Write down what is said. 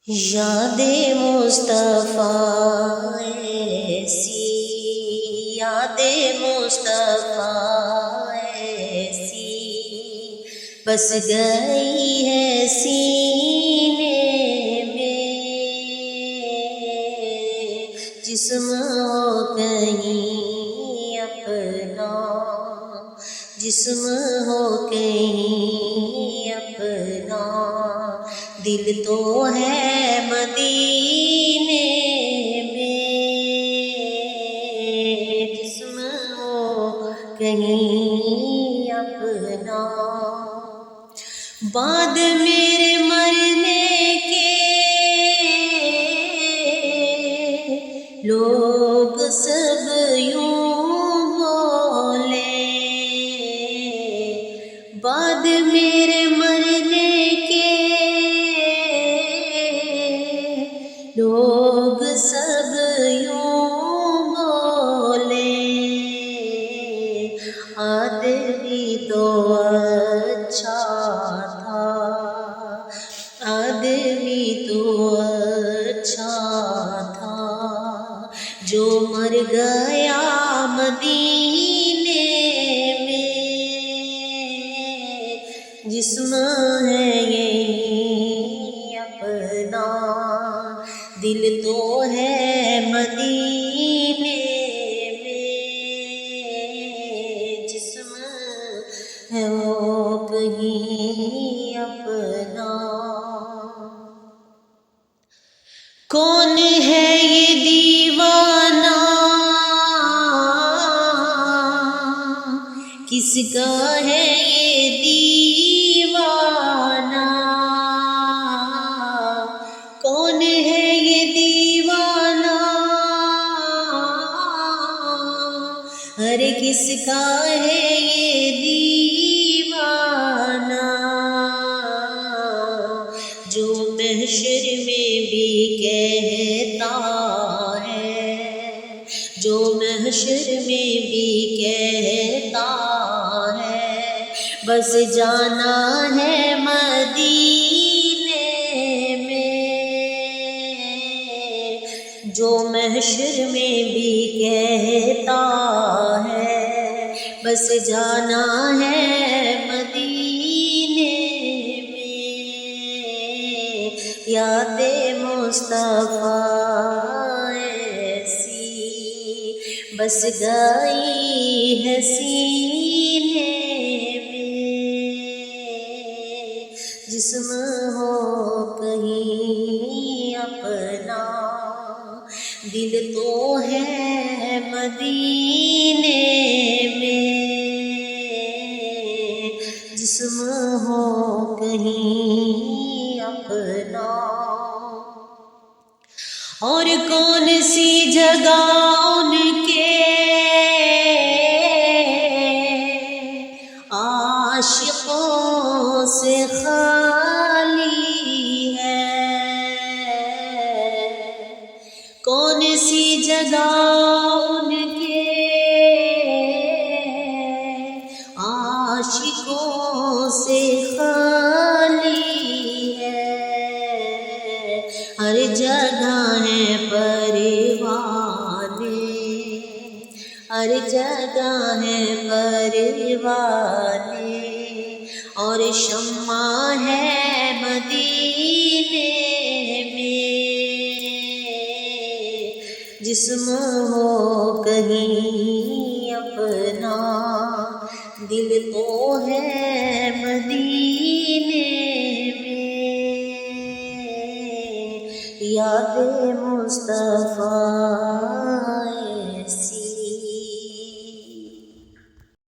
یاد مصطفیٰ ایسی، یاد مصطفیٰ ایسی بس گئی ہے سینے میں، جسم ہو کہیں اپنا، جسم ہو کہیں اپنا، دل تو ہے مدینے میں، جسم ہو کہیں اپنا۔ بعد میرے مرنے کے لوگ سب یوں بولے، بعد میرے مرنے کے لوگ سب یوں بولے، آدمی تو اچھا تھا، آدمی تو اچھا تھا، جو مر گیا مدینے میں، جسم ہے یہی اپنا، دل تو ہے مدینے میں، جسم ہے وہ کہیں اپنا۔ کون ہے یہ دیوانہ، کس کا ہے یہ دیوانہ، کون ہے یہ دیوانہ، ارے کس کا ہے یہ دیوانہ، جو محشر میں بھی کہتا ہے، جو محشر میں بھی کہتا ہے، بس جانا ہے مدینے میں، جو محشر میں بھی کہتا ہے، بس جانا ہے مدینے میں، یاد مصطفیٰ ایسی بس گئی ہے سینے میں، جسم ہو کہیں اپنا، دل تو ہے مدینے میں، جسم ہو کہیں اپنا۔ اور کون سی جگہ ان کے عاشقوں سے خالی ہے، کون سی جگہ ان کے عاشقوں سے خالی ہے، ہر جگہ ہے پروانے، ہر جگہ ہے پروانے، اور شمع ہے مدینے میں، جسم ہو کہیں اپنا، دل تو ہے مدینے میں، یاد مصطفیٰ